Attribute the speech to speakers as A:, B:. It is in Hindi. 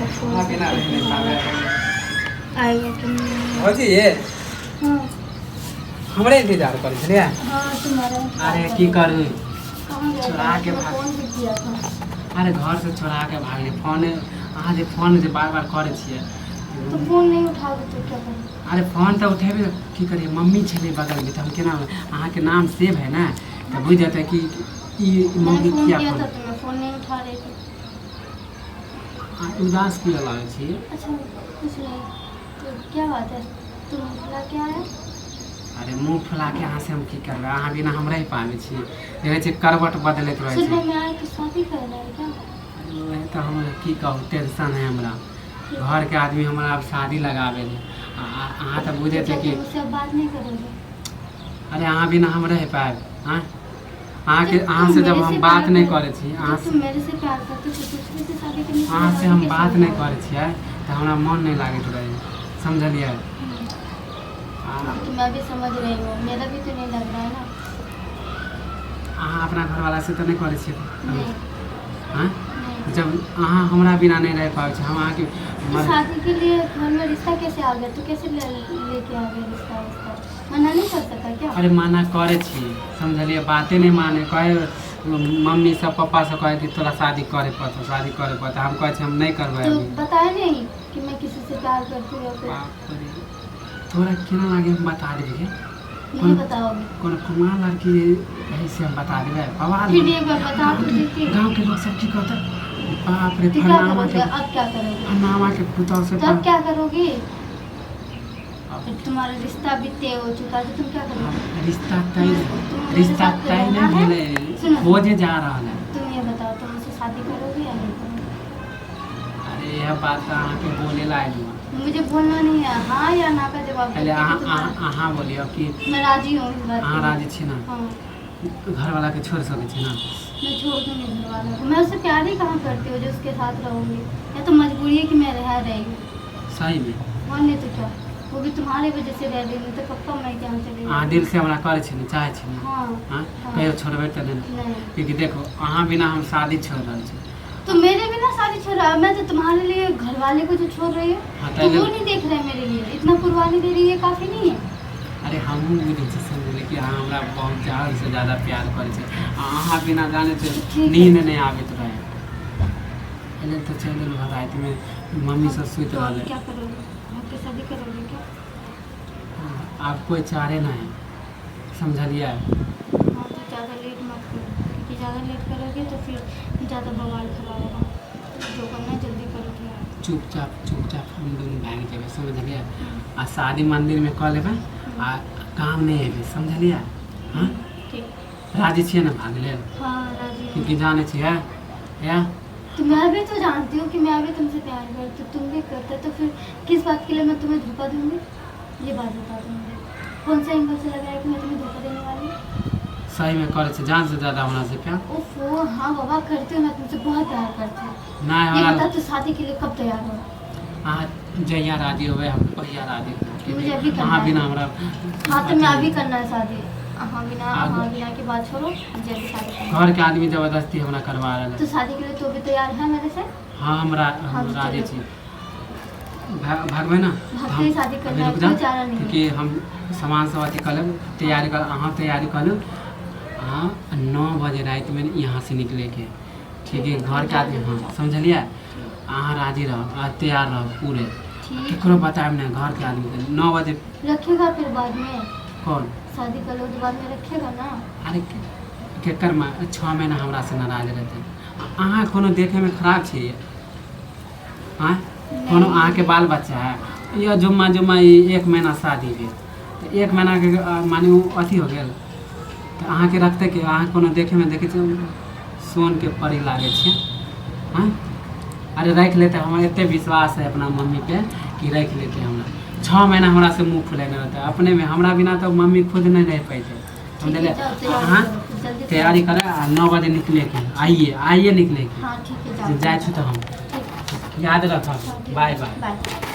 A: बिना नहीं पावे
B: आएगा तुम।
A: हो जी ये
B: हाँ
A: हमरे इंतजार करै छलिए।
B: हाँ तुम्हारा।
A: अरे की करू
B: कहाँ गया
A: चुरा
B: था?
A: के
B: मैं
A: भाग।
B: फोन भी किया था।
A: अरे घर से चुरा के भागले फोन अहाँ जे फोन जे बार बार करै छियै
B: तो फोन नहीं उठाओगे तो क्या करें?
A: अरे फोन तो उठेबे की करिए मम्मी छलै बगल में तो हम केना अहाँ के नाम सेव है ना तो बुझ जाते कि ई
B: मैंने
A: मम्मी
B: फोन
A: किया
B: किया
A: फोन
B: था तो मैं फोन नहीं उठा रही थी।
A: उदास किया लागै छी।
B: अच्छा कुछ नहीं तो क्या बात है तुम बुला के आए?
A: अरे मुंह फुला के अहाँ से हम की करबै अहाँ बिना हम रह पाबै छी देखै छी करवट बदलैत रहै
B: सुनने
A: छै।
B: में आया कि शादी कर रहा है क्या?
A: वही तो हम की कहू टेंशन है हमरा घर के आदमी हमरा अब शादी लगावे ले अहाँ तो बुझे थे कि
B: मुझसे अब बात नहीं करोगे?
A: अरे अहाँ बिना हम रह पाएब हाँ अहाँ से जब हम बात नहीं करे छी अहाँ
B: तुम मेरे से प्यार करते हो तो दूसरे से शादी करने की
A: अहाँ से हम
B: कैसे
A: बात नहीं
B: होगा?
A: करे छियै तो हमरा मन नहीं लागैत रहे समझलिए।
B: तो मैं भी समझ रही हूँ मेरा भी तो नहीं लग रहा है ना।
A: अहाँ अपना घरवाला से तो नहीं करे छियै
B: नहीं
A: हाँ
B: नहीं।
A: जब अहाँ हमरा बिना नहीं रह पाबै छी हम अहाँके
B: तो शादी के लिए घर में रिश्ता कैसे आ गया? तो कैसे लेके आ गया रिश्ता? मना नहीं कर सकता क्या?
A: अरे मना करे छी समझलिए बातें नहीं माने कहे मम्मी सब पापा सब कहे कि तोरा शादी करे पड़तो हम कहे छी हम नहीं करबै
B: तो
A: अभी।
B: बताया नहीं कि मैं किसी से प्यार करती हूँ? फिर
A: बाप रे तोरा केना लागे हम बता देबे
B: नहीं बताओगे?
A: कौन कुमार लड़की यही से हम बता देबे बाबा
B: फिर भी एक बार बता तो देती।
A: गांव के लोग सब की कहता बाप रे
B: तो क्या
A: फलाना
B: करोगे?
A: के
B: अब क्या करोगे?
A: फलाना के पुतौ से
B: तो अब क्या करोगे? फिर तुम्हारा रिश्ता भी तय हो चुका है तो तुम क्या करोगे?
A: रिश्ता
B: तुम मेरे साथ
A: तय
B: रहना
A: नहीं
B: है?
A: भेले
B: सुनो।
A: खोजे जा रहा है।
B: तुम ये बताओ तुम मुझसे शादी करोगे या नहीं करोगे?
A: अरे यह बात तो अहाँ के बोले लायक हुआ
B: मुझे बोलना नहीं है हाँ या ना का जवाब
A: पहले
B: देती हूँ तुम्हारा।
A: अहाँ बोलिए कि
B: मैं राजी हूँ इस बात
A: अहाँ
B: पे।
A: राजी छी ना
B: हाँ
A: घर वाला के छोड़ सके छी ना।
B: मैं छोड़ दूँगी घर वालों को। मैं उससे प्यार ही कहाँ करती हूँ जो उसके साथ रहूँगी। या तो मजबूरी है कि मैं रह रही हूँ
A: सही में
B: और नहीं तो क्या। वो भी तुम्हारे वजह से रह रही हूँ तो कब मैं क्या चली
A: अहाँ दिल से हमरा करे छी ना चाहे छी ना
B: हाँ
A: हाँ
B: हाँ।
A: कहियो छोड़बे तो नहीं
B: नहीं
A: क्योंकि देखो अहाँ बिना हम शादी छोड़ रहे छी।
B: तो मेरे बिना शादी छोड़ रहा है। मैं तो तुम्हारे लिए घर वाले को जो छोड़ रही हूँ
A: हाँ,
B: तो वो नहीं देख रहे मेरे लिए। इतना कुर्बानी दे रही है काफ़ी नहीं है?
A: अरे हमहूँ बुझे छी समझले कि अहाँ हमरा बहुत ज़्यादा से ज़्यादा प्यार करे छी अहाँ बिना जाने तो
B: ठीक है।
A: नींद नहीं आबैत रहे पहले तो चल गेल रात में मम्मी सब सुत
B: तो अब
A: रहले
B: क्या करोगे? आपके शादी करोगे क्या?
A: आप कोई चारे ना है समझलिए।
B: हाँ तो ज़्यादा लेट मत करो क्योंकि ज़्यादा लेट करोगे तो फिर ज़्यादा बवाल खराब होगा। जो करना है जल्दी करो थोड़ा।
A: चुपचाप हम दोनों भाग जेबे समझलिए आ शादी मंदिर में कर लेबै आ काम नहीं हेबे समझलिए हाँ
B: ठीक।
A: राजी छियै ना भाग ले
B: हाँ राजी हूँ।
A: क्योंकि जाने छियै या
B: तो मैं भी तो जानती हूँ कि मैं भी तुमसे प्यार करती हूँ तुम भी करते तो फिर किस बात के लिए मैं तुम्हें धोखा दूँगी? ये बात बता दो मुझे। कौन सा एंगल से लगा है कि मैं तुम्हें धोखा देने वाली हूँ?
A: सही में करे छी जान से ज़्यादा हमरा से प्यार
B: ओफो हाँ बाबा करती हूँ मैं तुमसे बहुत प्यार करती हूँ।
A: नहीं
B: ये
A: हमरा
B: बता तू शादी के लिए कब तैयार हो?
A: अहाँ जहिया राजी होबै हम वहिया राजी
B: मुझे अभी करना
A: अहाँ
B: है।
A: बिना हमरा
B: हाँ तो मैं अभी करना है शादी। हाँ बिना की बात छोड़ो मुझे अभी शादी करना है।
A: घर के आदमी जबरदस्ती हमरा करवा रहे
B: तो शादी के लिए तो भी तैयार है मेरे से?
A: हाँ हम
B: हाँ, तो
A: राजी
B: चलो।
A: छी भागबै ना
B: भागते ही शादी करना है,
A: रुक
B: कोई
A: जाओ
B: चारा नहीं है।
A: क्योंकि हम सामान सब अथी कर लेब तैयारी कर अहाँ तैयारी कर लेब अहाँ 9 बजे रात में यहाँ से निकले के ठीक है घर के आदमी हाँ समझलिए अहाँ राजी रहो तैयार रहो पूरे
B: ठीक।
A: केकरो बताएब नहीं घर के आदमी के 9 बजे
B: रखेगा फिर बाद में
A: कौन
B: शादी कर लो तो बाद में रखेगा ना?
A: अरे केकर में 6 महीना हमरा से नाराज रहते अहाँ कोनो देखे में खराब छियै हाँ कोनो अहाँ के बाल बच्चा है या जुम्मा ई 1 महीना शादी भेल तो 1 महीना के माने अथी हो गेल तो अहाँ के रखते कि अहाँ कोनो देखे में देखे छियै सोन के परी लागे छै हाँ अरे रख लेते हमरा एते विश्वास है अपना मम्मी पे कि रख लेते हमरा 6 महीना हमरा से मुँह फुलेने रहते अपने में हमरा बिना तो मम्मी खुद नहीं रह पाते समझलिए। हाँ तैयारी करे 9 बजे निकले के आइए निकले के
B: हाँ ठीक है जाओ।
A: जाए छी तो हम
B: ठीक।
A: याद रखब बाय बाय।
B: बाय।